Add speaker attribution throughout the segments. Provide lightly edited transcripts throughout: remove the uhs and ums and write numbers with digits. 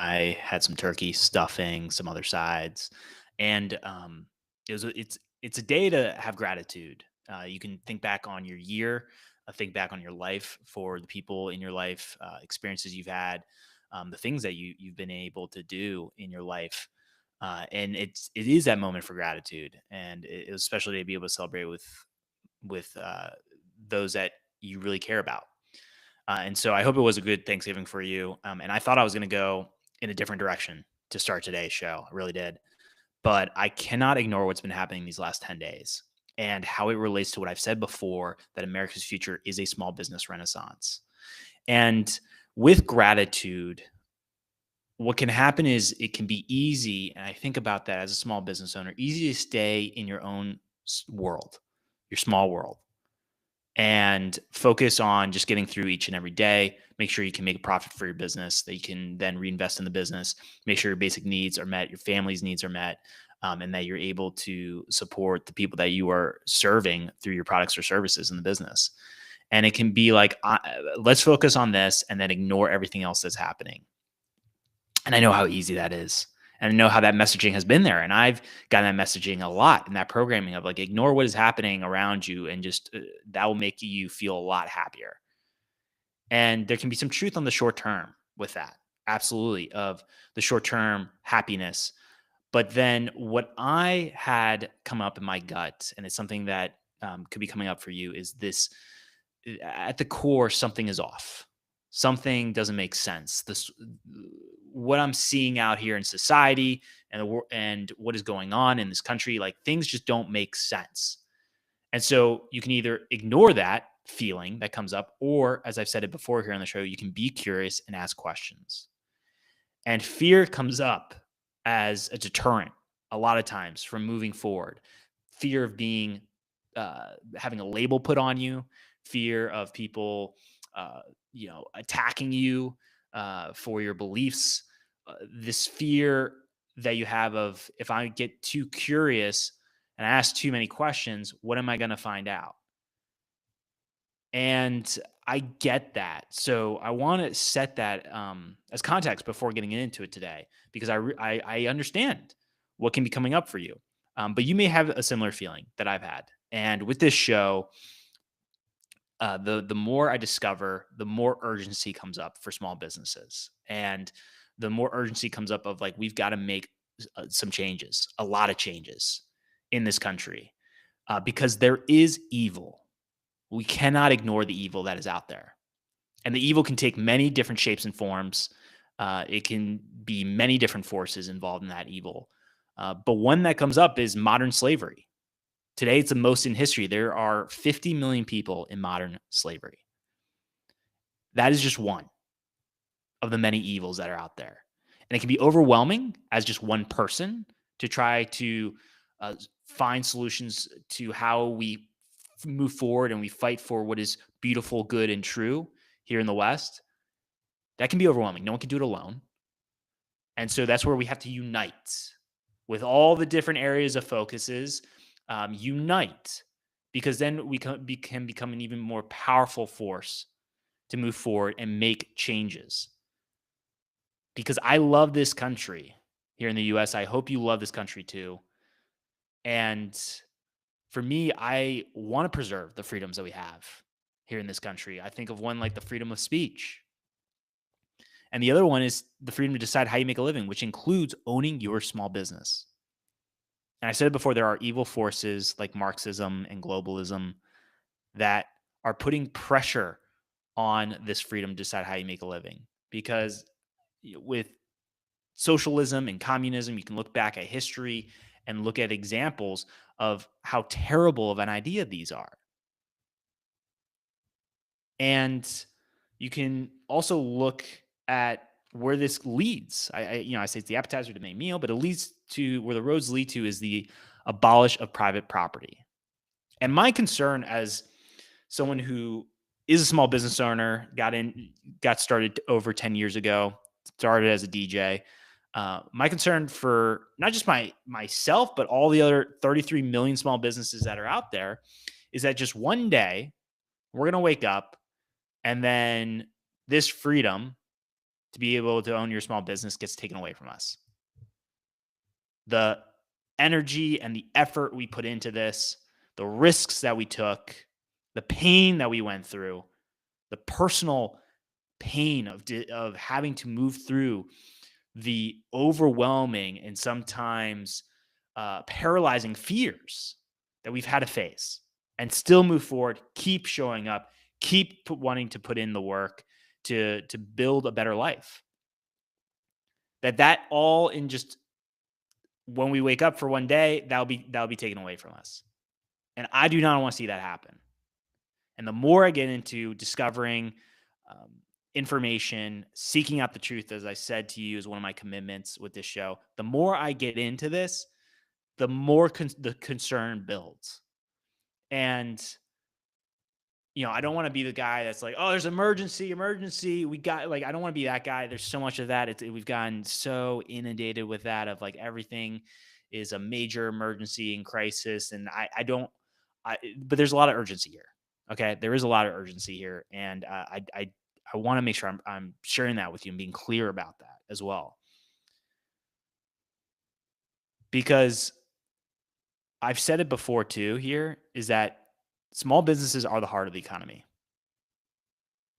Speaker 1: I had some turkey stuffing, some other sides, and it's a day to have gratitude. You can think back on your year, think back on your life for the people in your life, experiences you've had, the things that you've been able to do in your life, and it is that moment for gratitude, and it was special to be able to celebrate with those that you really care about. And so I hope it was a good Thanksgiving for you. And I thought I was going to go in a different direction to start today's show. I really did. But I cannot ignore what's been happening these last 10 days and how it relates to what I've said before, that America's future is a small business renaissance. And with gratitude, what can happen is it can be easy. And I think about that as a small business owner, easy to stay in your own world, your small world, and focus on just getting through each and every day. Make sure you can make a profit for your business that you can then reinvest in the business. Make sure your basic needs are met, your family's needs are met, and that you're able to support the people that you are serving through your products or services in the business. And it can be like, let's focus on this and then ignore everything else that's happening. And I know how easy that is. And I know how that messaging has been there. And I've gotten that messaging a lot in that programming of like, ignore what is happening around you and just that will make you feel a lot happier. And there can be some truth on the short term with that. Absolutely. Of the short term happiness. But then what I had come up in my gut, and it's something that could be coming up for you, is this: at the core, something is off. Something doesn't make sense. This, what I'm seeing out here in society and and what is going on in this country, like things just don't make sense. And so you can either ignore that feeling that comes up, or as I've said it before here on the show, you can be curious and ask questions. And fear comes up as a deterrent a lot of times from moving forward. Fear of being having a label put on you, fear of people, attacking you for your beliefs. This fear that you have of, if I get too curious and ask too many questions, what am I going to find out? And I get that. So I want to set that as context before getting into it today, because I understand what can be coming up for you. But you may have a similar feeling that I've had. And with this show, the more I discover, the more urgency comes up for small businesses, and the more urgency comes up of like, we've got to make some changes, a lot of changes in this country, because there is evil. We cannot ignore the evil that is out there. And the evil can take many different shapes and forms. It can be many different forces involved in that evil. But one that comes up is modern slavery. Today, it's the most in history. There are 50 million people in modern slavery. That is just one of the many evils that are out there. And it can be overwhelming as just one person to try to uh, find solutions to how we move forward and we fight for what is beautiful, good, and true here in the West. That can be overwhelming. No one can do it alone. And so that's where we have to unite with all the different areas of focuses, unite, because then we can become an even more powerful force to move forward and make changes. Because I love this country here in the US. I hope you love this country too. And for me, I want to preserve the freedoms that we have here in this country. I think of one like the freedom of speech. And the other one is the freedom to decide how you make a living, which includes owning your small business. And I said it before, there are evil forces like Marxism and globalism that are putting pressure on this freedom to decide how you make a living. Because with socialism and communism, you can look back at history and look at examples of how terrible of an idea these are. And you can also look at where this leads. I say it's the appetizer to the main meal, but it leads to where the roads lead to is the abolish of private property. And my concern as someone who is a small business owner, got started over 10 years ago, started as a DJ. My concern for not just myself, but all the other 33 million small businesses that are out there is that just one day we're going to wake up and then this freedom to be able to own your small business gets taken away from us. The energy and the effort we put into this, the risks that we took, the pain that we went through, the personal pain of having to move through the overwhelming and sometimes paralyzing fears that we've had to face and still move forward, keep showing up, wanting to put in the work to build a better life. That all in just when we wake up for one day, that'll be taken away from us. And I do not want to see that happen. And the more I get into discovering um, information, seeking out the truth, as I said to you, is one of my commitments with this show. The more I get into this, the more the concern builds. And I don't want to be the guy that's like, oh, there's emergency. We got like, I don't want to be that guy. There's so much of that. We've gotten so inundated with that of like everything is a major emergency and crisis. And but there's a lot of urgency here. Okay. There is a lot of urgency here. And I want to make sure I'm sharing that with you and being clear about that as well. Because I've said it before too here is that small businesses are the heart of the economy.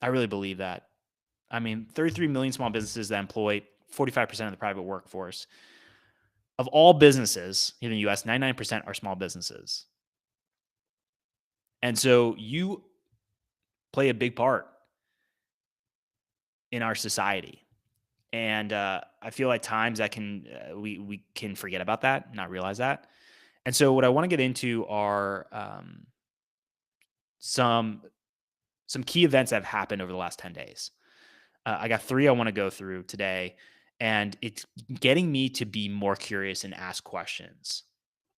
Speaker 1: I really believe that. I mean, 33 million small businesses that employ 45% of the private workforce. Of all businesses here in the US, 99% are small businesses. And so you play a big part in our society. And I feel at times that we can forget about that, not realize that. And so what I want to get into are some key events that have happened over the last 10 days. I got 3 I want to go through today, and it's getting me to be more curious and ask questions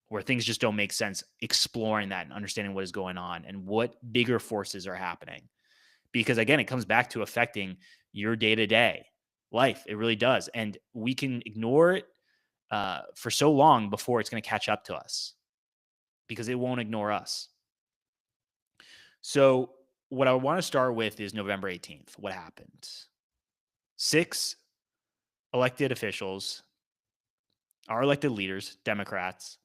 Speaker 1: where things just don't make sense, exploring that and understanding what is going on and what bigger forces are happening. Because again, it comes back to affecting your day-to-day life. It really does. And we can ignore it for so long before it's going to catch up to us because it won't ignore us. So what I want to start with is November 18th. What happened? 6 elected officials, our elected leaders, Democrats,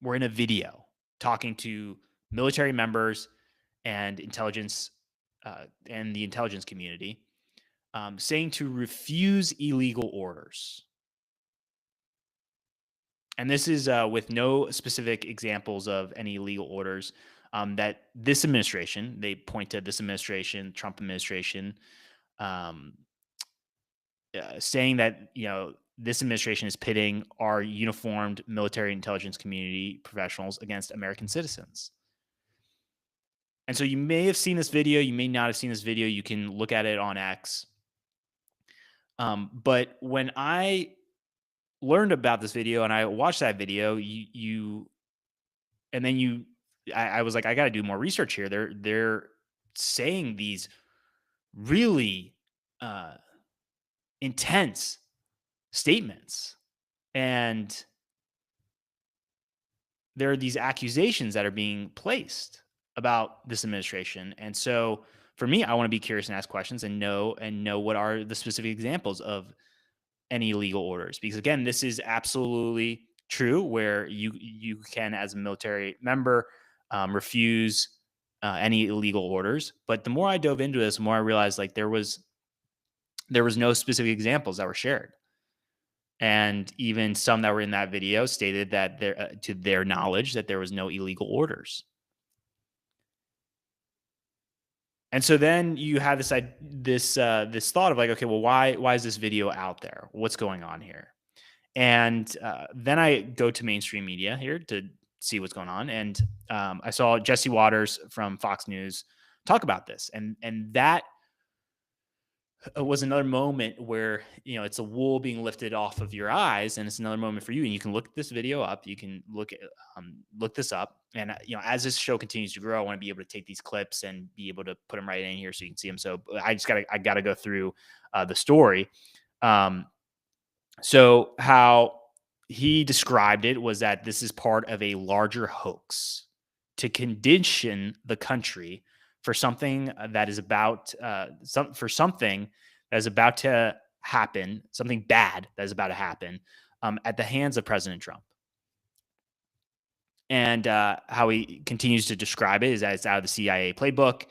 Speaker 1: were in a video talking to military members and intelligence and the intelligence community, saying to refuse illegal orders. And this is with no specific examples of any illegal orders that this administration, they point to this administration, Trump administration, um, saying that, this administration is pitting our uniformed military intelligence community professionals against American citizens. And so you may have seen this video, you may not have seen this video. You can look at it on X. But when I learned about this video and I watched that video, I was like, I got to do more research here. They're saying these really intense statements, and there are these accusations that are being placed about this administration. And so for me, I want to be curious and ask questions and know what are the specific examples of any illegal orders. Because again, this is absolutely true where you can, as a military member, refuse any illegal orders. But the more I dove into this, the more I realized like there was no specific examples that were shared. And even some that were in that video stated that to their knowledge, that there was no illegal orders. And so then you have this thought of like, okay, well, why is this video out there? What's going on here? And then I go to mainstream media here to see what's going on, and I saw Jesse Waters from Fox News talk about this, and that was another moment where it's a wool being lifted off of your eyes, and it's another moment for you. And you can look this video up. You can look this up, and as this show continues to grow, I want to be able to take these clips and be able to put them right in here so you can see them. So I gotta go through the story. So how he described it was that this is part of a larger hoax to condition the country for something that is about something that is about to happen, something bad that is about to happen at the hands of President Trump. And how he continues to describe it is that it's out of the CIA playbook,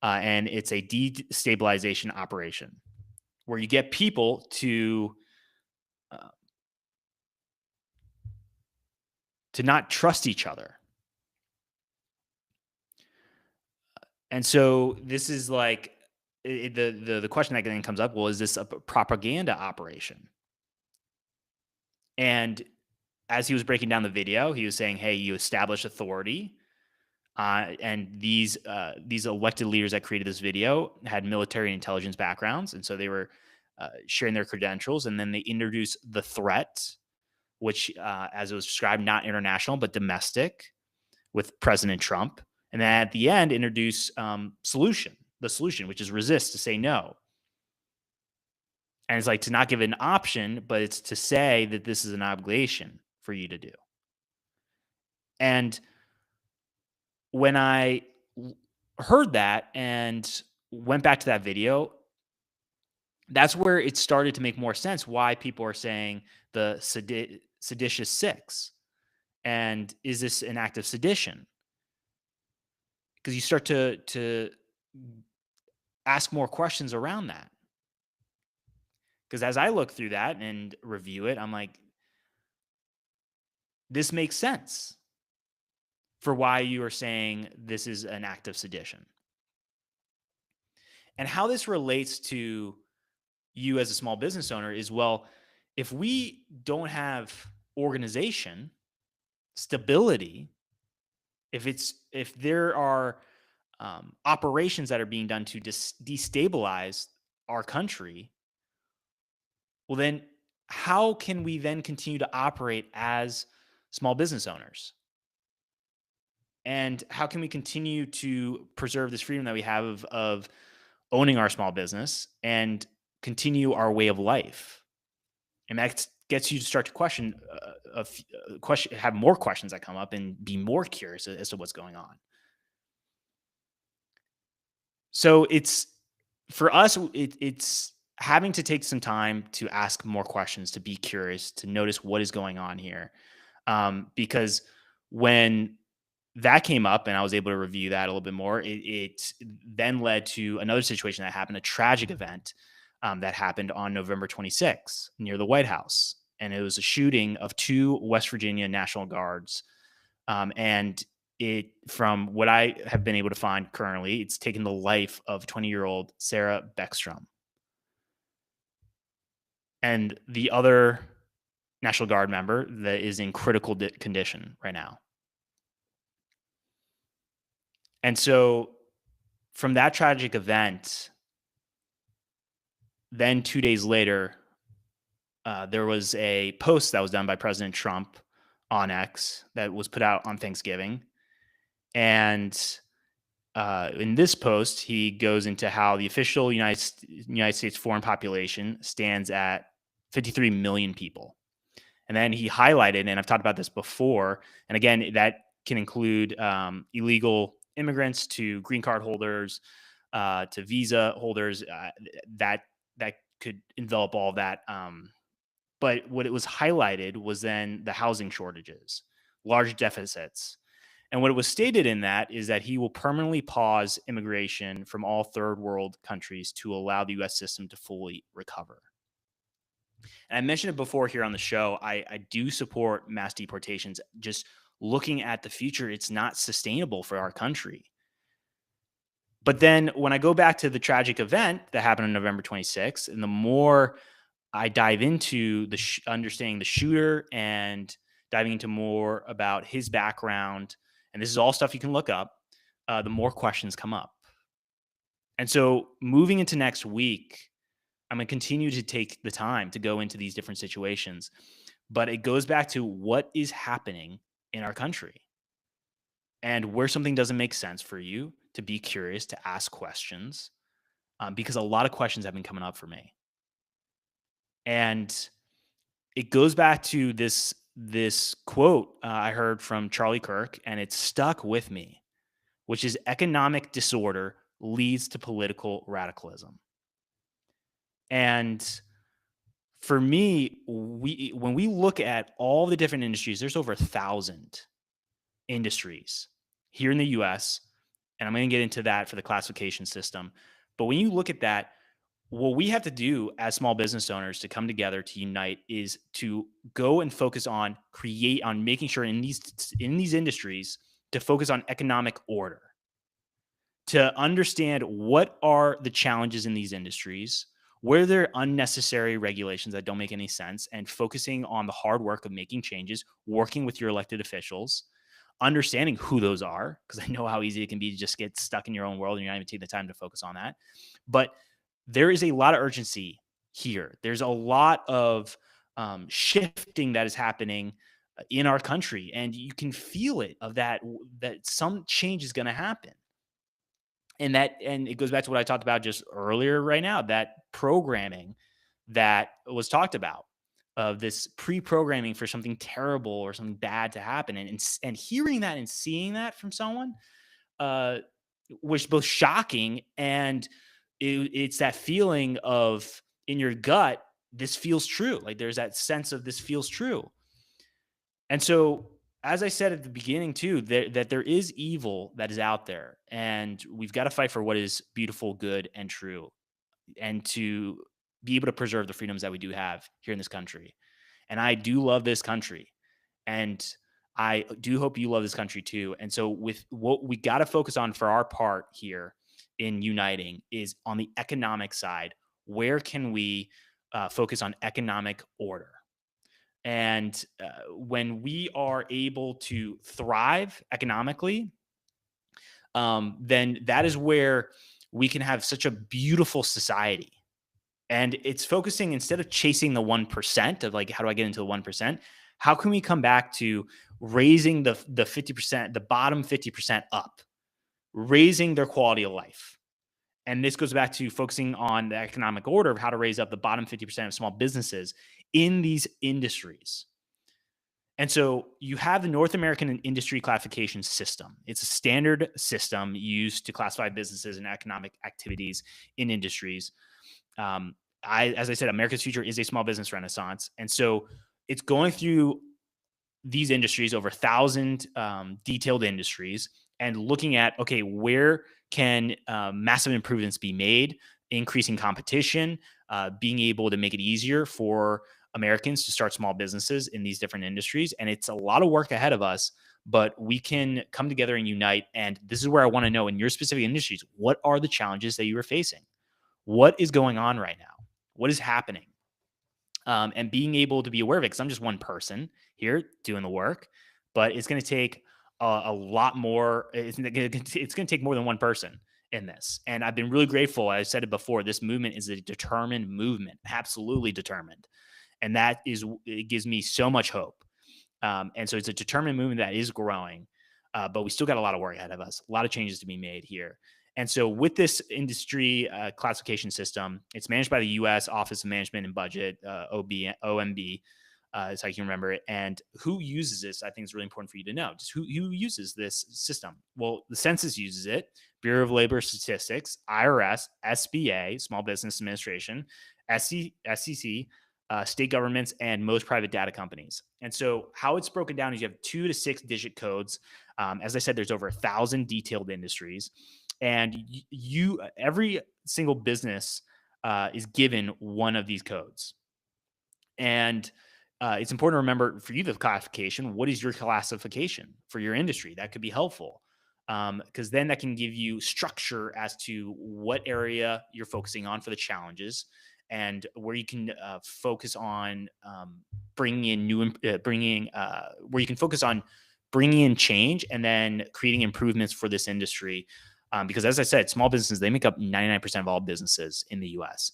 Speaker 1: and it's a destabilization operation where you get people uh, to not trust each other. And so this is like the question that then comes up. Well, is this a propaganda operation? And as he was breaking down the video, he was saying, "Hey, you establish authority, and these elected leaders that created this video had military and intelligence backgrounds, and so they were sharing their credentials. And then they introduced the threat, which, as it was described, not international but domestic, with President Trump. And then at the end, introduce the solution, which is resist, to say no. And it's like to not give an option, but it's to say that this is an obligation for you to do. And when I heard that and went back to that video, that's where it started to make more sense why people are saying the seditious six. And is this an act of sedition? Because you start to ask more questions around that. Because as I look through that and review it, I'm like, this makes sense for why you are saying this is an act of sedition. And how this relates to you as a small business owner is, well, if we don't have organization, stability, if there are operations that are being done to destabilize our country, well, then how can we then continue to operate as small business owners? And how can we continue to preserve this freedom that we have of owning our small business and continue our way of life? And that gets you to start to question, have more questions that come up and be more curious as to what's going on. So it's for us, it's having to take some time to ask more questions, to be curious, to notice what is going on here. Because when that came up and I was able to review that a little bit more, it then led to another situation that happened, a tragic event that happened on November 26th near the White House. And it was a shooting of two West Virginia National Guards. And from what I have been able to find currently, it's taken the life of 20-year-old Sarah Beckstrom. And the other National Guard member that is in critical condition right now. And so from that tragic event, then 2 days later, there was a post that was done by President Trump on X that was put out on Thanksgiving. And in this post, he goes into how the official United States foreign population stands at 53 million people. And then he highlighted, and I've talked about this before, and again, that can include illegal immigrants to green card holders, to visa holders, that could envelop all of that. But what it was highlighted was then the housing shortages, large deficits. And what it was stated in that is that he will permanently pause immigration from all third world countries to allow the US system to fully recover. And I mentioned it before here on the show. I do support mass deportations. Just looking at the future, it's not sustainable for our country. But then when I go back to the tragic event that happened on November 26th, and the more I dive into the understanding the shooter and diving into more about his background, and this is all stuff you can look up, the more questions come up. And so moving into next week, I'm going to continue to take the time to go into these different situations. But it goes back to what is happening in our country. And where something doesn't make sense for you, to be curious, to ask questions, because a lot of questions have been coming up for me. And it goes back to this quote I heard from Charlie Kirk, and it stuck with me, which is economic disorder leads to political radicalism. And for me, when we look at all the different industries, there's over 1,000 industries here in the US, and I'm going to get into that for the classification system. But when you look at that, what we have to do as small business owners to come together to unite is to go and focus on making sure in these industries to focus on economic order, to understand what are the challenges in these industries, where there are unnecessary regulations that don't make any sense, and focusing on the hard work of making changes, working with your elected officials, understanding who those are, because I know how easy it can be to just get stuck in your own world and you're not even taking the time to focus on that. But there is a lot of urgency here. There's a lot of shifting that is happening in our country, and you can feel it of that some change is going to happen. And it goes back to what I talked about just earlier right now, that programming that was talked about, of this pre-programming for something terrible or something bad to happen, and hearing that and seeing that from someone uh was both shocking, and it's that feeling of, in your gut, this feels true. Like, there's that sense of this feels true. And so, as I said at the beginning too, that there is evil that is out there, and we've got to fight for what is beautiful, good, and true, and to be able to preserve the freedoms that we do have here in this country. And I do love this country, and I do hope you love this country too. And so, with what we got to focus on for our part here in uniting is on the economic side. Where can we focus on economic order? And when we are able to thrive economically, then that is where we can have such a beautiful society. And it's focusing, instead of chasing the 1% of, like, how do I get into the 1%? How can we come back to raising the 50%, the bottom 50% up, raising their quality of life? And this goes back to focusing on the economic order of how to raise up the bottom 50% of small businesses in these industries. And so you have the North American Industry Classification System. It's a standard system used to classify businesses and economic activities in industries. As I said, America's future is a small business renaissance. And so it's going through these industries, over 1,000 detailed industries, and looking at, okay, where can massive improvements be made, increasing competition, being able to make it easier for Americans to start small businesses in these different industries. And it's a lot of work ahead of us, but we can come together and unite. And this is where I want to know, in your specific industries, what are the challenges that you are facing? What is going on right now? What is happening? And being able to be aware of it, because I'm just one person here doing the work, but it's going to take a lot more. It's going to take more than one person in this. And I've been really grateful. I said it before, this movement is a determined movement, absolutely determined. And it gives me so much hope. And so it's a determined movement that is growing, but we still got a lot of work ahead of us, a lot of changes to be made here. And so, with this industry classification system, it's managed by the U.S. Office of Management and Budget, OMB, is how you can remember it. And who uses this, I think, is really important for you to know. Just who uses this system? Well, the census uses it, Bureau of Labor Statistics, IRS, SBA, Small Business Administration, SEC, state governments, and most private data companies. And so, how it's broken down is you have 2 to 6 digit codes. As I said, there's over 1,000 detailed industries, and every single business is given one of these codes. And it's important to remember, for you, the classification. What is your classification for your industry? That could be helpful, because then that can give you structure as to what area you're focusing on for the challenges, and where you can focus on bringing in where you can focus on bringing in change and then creating improvements for this industry. Because, as I said, small businesses, they make up 99% of all businesses in the U.S.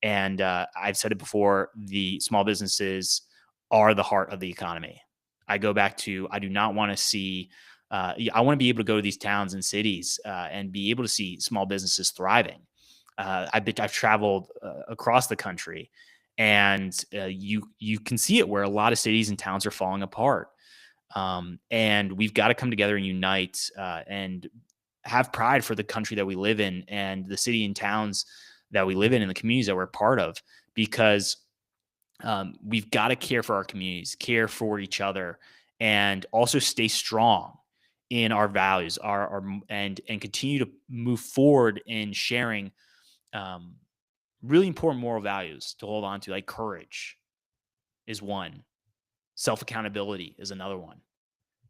Speaker 1: And I've said it before, the small businesses are the heart of the economy. I go back to, I do not want to see, I want to be able to go to these towns and cities and be able to see small businesses thriving. I've traveled across the country, and you can see it, where a lot of cities and towns are falling apart. And we've got to come together and unite and have pride for the country that we live in, and the city and towns that we live in and the communities that we're a part of, because we've got to care for our communities, care for each other, and also stay strong in our values, and continue to move forward in sharing um, really important moral values to hold on to, like courage is one, self accountability is another one,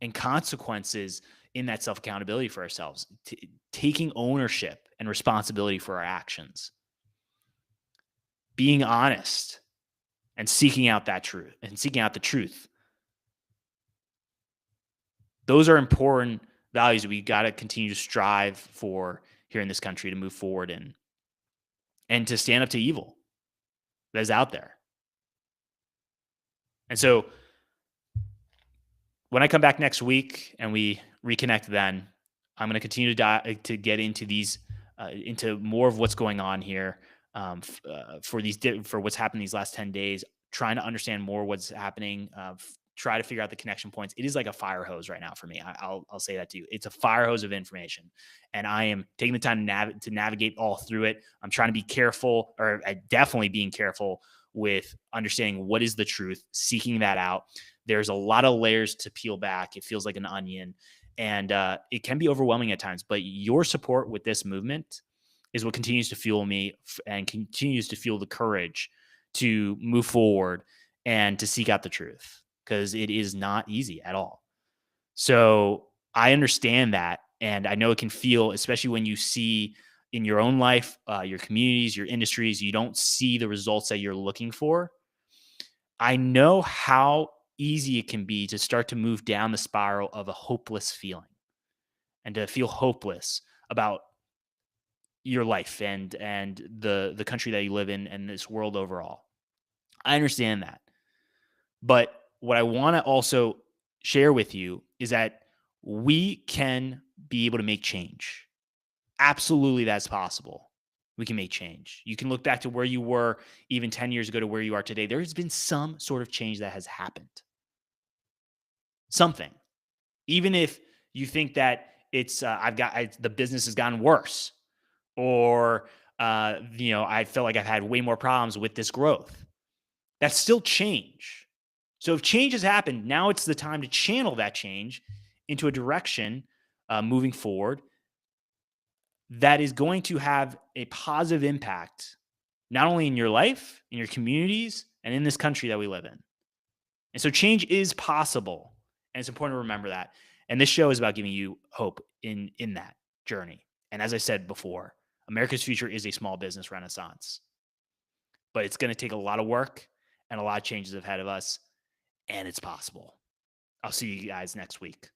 Speaker 1: and consequences in that self accountability for ourselves, taking ownership and responsibility for our actions, being honest, and seeking out that truth and seeking out the truth. Those are important values that we got to continue to strive for here in this country to move forward in, and to stand up to evil that is out there. And so when I come back next week and we reconnect, then I'm going to continue to get into these, into more of what's going on here, for what's happened these last 10 days, trying to understand more what's happening, try to figure out the connection points. It is like a fire hose right now for me. I'll say that to you. It's a fire hose of information, and I am taking the time to navigate all through it. I'm trying to be careful, or definitely being careful with understanding what is the truth, seeking that out. There's a lot of layers to peel back. It feels like an onion, and it can be overwhelming at times. But your support with this movement is what continues to fuel me, and continues to fuel the courage to move forward and to seek out the truth, because it is not easy at all. So I understand that. And I know it can feel, especially when you see in your own life, your communities, your industries, you don't see the results that you're looking for. I know how easy it can be to start to move down the spiral of a hopeless feeling, and to feel hopeless about your life and the country that you live in and this world overall. I understand that. But what I want to also share with you is that we can be able to make change. Absolutely, that's possible. We can make change. You can look back to where you were even 10 years ago to where you are today. There has been some sort of change that has happened. Something. Even if you think that the business has gotten worse, or I feel like I've had way more problems with this growth. That's still change. So if change has happened, now it's the time to channel that change into a direction, moving forward, that is going to have a positive impact, not only in your life, in your communities, and in this country that we live in. And so change is possible, and it's important to remember that. And this show is about giving you hope in that journey. And as I said before, America's future is a small business renaissance, but it's going to take a lot of work and a lot of changes ahead of us, and it's possible. I'll see you guys next week.